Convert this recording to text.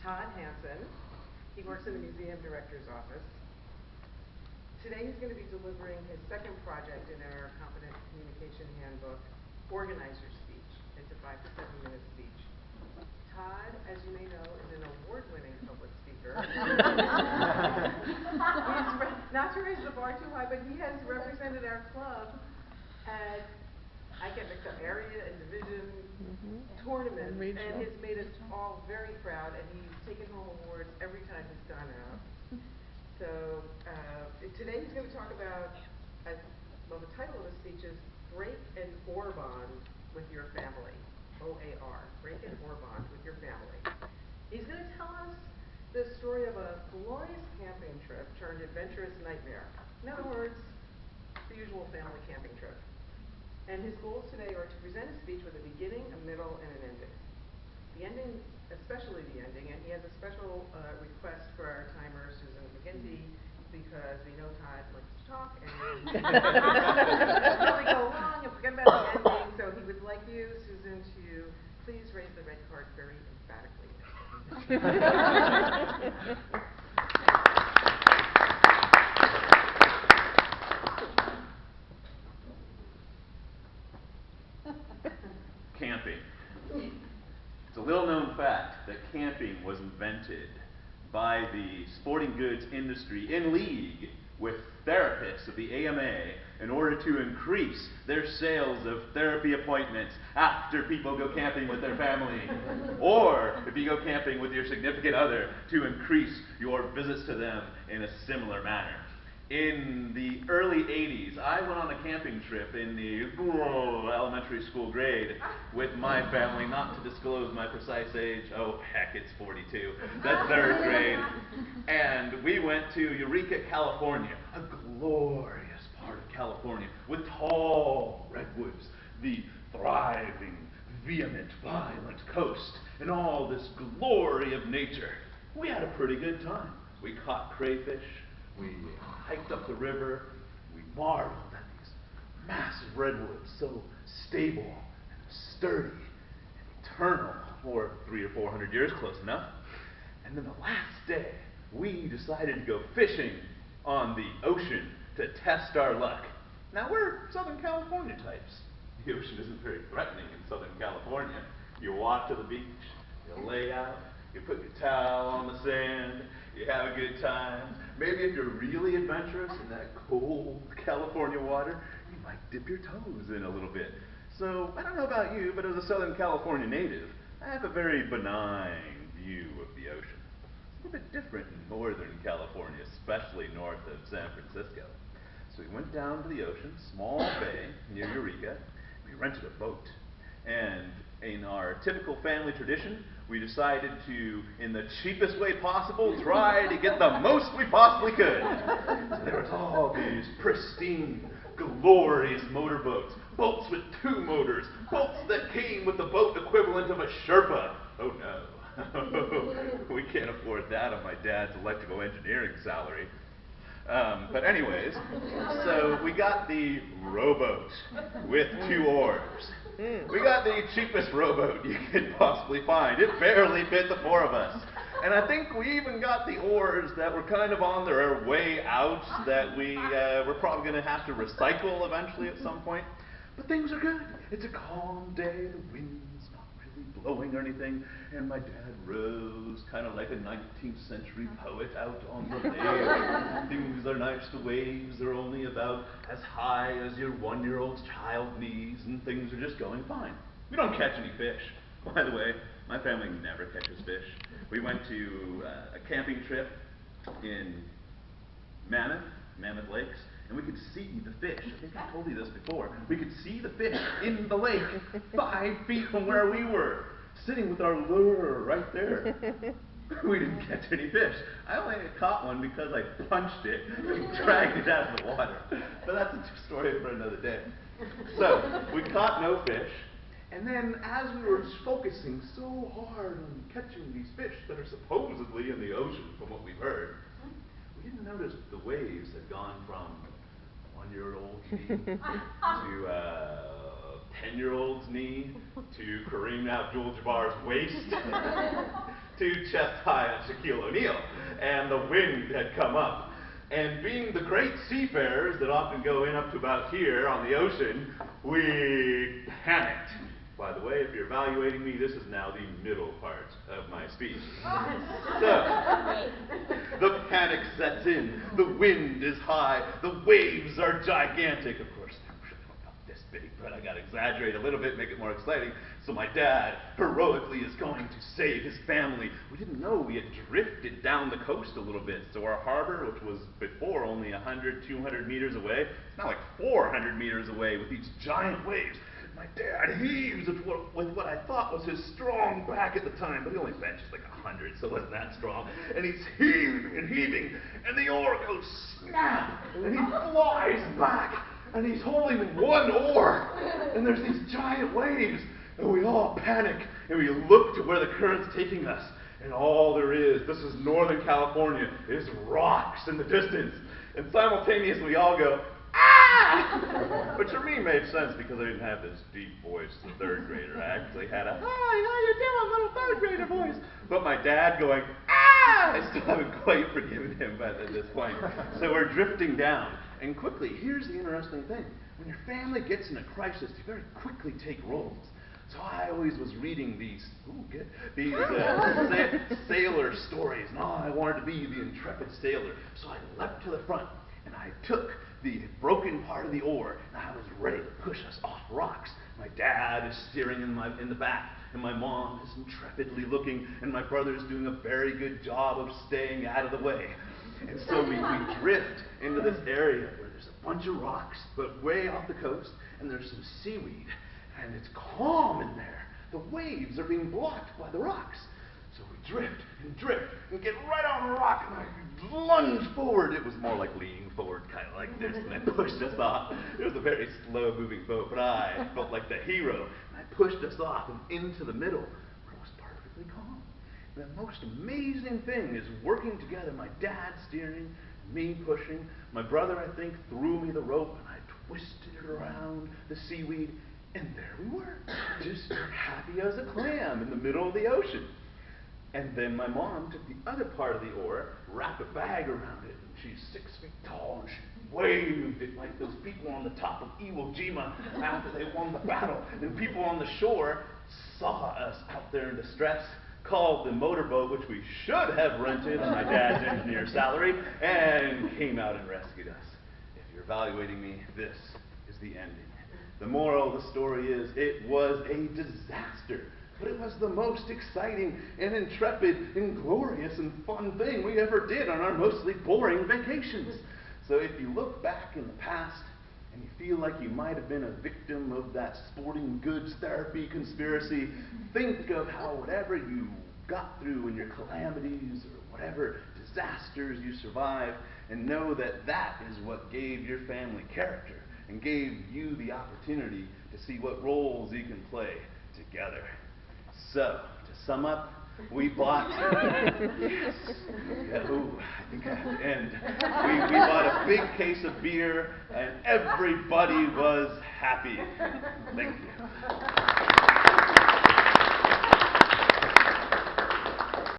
Todd Hanson. He works in the museum director's office. Today he's going to be delivering his second project in our Competent Communication Handbook, Organizer Speech. It's a 5 to 7 minute speech. Todd, as you may know, is an award-winning public speaker. Not to raise the bar too high, but he has represented our club at, I get mixed up, area and division tournaments, and has made us all very proud, and he's taken home awards every time he's gone out. So today he's going to talk about, well, the title of the speech is Break an Or Bond with Your Family. O-A-R, Break an Or Bond with Your Family. He's going to tell us the story of a glorious camping trip turned adventurous nightmare. In other words, the usual family camping trip. And his goals today are to present a speech with a beginning, a middle, and an ending. The ending, especially the ending, and he has a special request for our timer, Susan McGinty, because we know Todd likes to talk and really go along and forget about the ending. So he would like you, Susan, to please raise the red card very emphatically. Camping. It's a little known fact that camping was invented by the sporting goods industry in league with therapists of the AMA in order to increase their sales of therapy appointments after people go camping with their family, or if you go camping with your significant other, to increase your visits to them in a similar manner. In the early 80s, I went on a camping trip in the elementary school grade with my family, not to disclose my precise age. Oh, heck, it's 42. That's third grade. And we went to Eureka, California, a glorious part of California with tall redwoods, the thriving, vehement, violent coast, and all this glory of nature. We had a pretty good time. We caught crayfish. We hiked up the river. We marveled at these massive redwoods, so stable and sturdy and eternal, for 300 or 400 years, close enough. And then the last day, we decided to go fishing on the ocean to test our luck. Now, we're Southern California types. The ocean isn't very threatening in Southern California. You walk to the beach, you lay out, you put your towel on the sand, you have a good time. Maybe if you're really adventurous in that cold California water, you might dip your toes in a little bit. So, I don't know about you, but as a Southern California native, I have a very benign view of the ocean. It's a little bit different in Northern California, especially north of San Francisco. So we went down to the ocean, small bay near Eureka. We rented a boat. And in our typical family tradition, we decided to, in the cheapest way possible, try to get the most we possibly could. So there was all these pristine, glorious motorboats, boats with 2 motors, boats that came with the boat equivalent of a Sherpa. Oh no, we can't afford that on my dad's electrical engineering salary. But anyways, so we got the rowboat with 2 oars. We got the cheapest rowboat you could possibly find. It barely fit the 4 of us. And I think we even got the oars that were kind of on their way out, that we were probably going to have to recycle eventually at some point. But things are good. It's a calm day. The wind's not really blowing or anything. And my dad rows kind of like a 19th century poet out on the lake. Things are nice. The waves are only about as high as your 1-year-old's child knees, and things are just going fine. We don't catch any fish. By the way, my family never catches fish. We went to a camping trip in Mammoth Lakes, and we could see the fish. I think I told you this before. We could see the fish in the lake 5 feet from where we were, sitting with our lure right there. We didn't catch any fish. I only caught one because I punched it and dragged it out of the water. But that's a story for another day. So, we caught no fish. And then, as we were focusing so hard on catching these fish that are supposedly in the ocean, from what we've heard, we didn't notice the waves had gone from 1-year-old's knee to 10-year-old's knee to Kareem Abdul-Jabbar's waist. too chest high on Shaquille O'Neal, and the wind had come up. And being the great seafarers that often go in up to about here on the ocean, we panicked. By the way, if you're evaluating me, this is now the middle part of my speech. So, the panic sets in, the wind is high, the waves are gigantic. Of course, they're not this big, but I gotta exaggerate a little bit, make it more exciting. So my dad heroically is going to save his family. We didn't know we had drifted down the coast a little bit, so our harbor, which was before only 100, 200 meters away, it's now like 400 meters away with these giant waves. My dad heaves with what I thought was his strong back at the time, but he only benches like 100, so it wasn't that strong. And he's heaving, and the oar goes snap, and he flies back, and he's holding one oar, and there's these giant waves, and we all panic, and we look to where the current's taking us, and all there is, this is Northern California, is rocks in the distance, and simultaneously we all go, ah! Which for me made sense because I didn't have this deep voice as a third grader. I actually had a, hi, how you doing, little third grader voice. But my dad going, ah! I still haven't quite forgiven him at this point. So we're drifting down. And quickly, here's the interesting thing. When your family gets in a crisis, you very quickly take roles. So I always was reading these sailor stories, and I wanted to be the intrepid sailor. So I leapt to the front, and I took the broken part of the oar, and I was ready to push us off rocks. My dad is steering in the back, and my mom is intrepidly looking, and my brother is doing a very good job of staying out of the way. And so we drift into this area where there's a bunch of rocks, but way off the coast, and there's some seaweed, and it's calm in there. The waves are being blocked by the rocks. So we drift and get right on the rock, and I lunge forward. It was more like leaning forward, kind of like this, and I pushed us off. It was a very slow-moving boat, but I felt like the hero. And I pushed us off and into the middle, where it was perfectly calm. And the most amazing thing is working together, my dad steering, me pushing. My brother, I think, threw me the rope, and I twisted it around the seaweed, and there we were, just happy as a clam in the middle of the ocean. And then my mom took the other part of the oar, wrapped a bag around it, and she's 6 feet tall, and she waved it like those people on the top of Iwo Jima after they won the battle. And people on the shore saw us out there in distress, called the motorboat, which we should have rented on my dad's engineer salary, and came out and rescued us. If you're evaluating me, this is the ending. The moral of the story is, it was a disaster. But it was the most exciting and intrepid and glorious and fun thing we ever did on our mostly boring vacations. So if you look back in the past and you feel like you might have been a victim of that sporting goods therapy conspiracy, think of how whatever you got through in your calamities or whatever disasters you survived, and know that that is what gave your family character and gave you the opportunity to see what roles you can play together. So, to sum up, we bought, yes, I think I have to end. We bought a big case of beer, and everybody was happy. Thank you.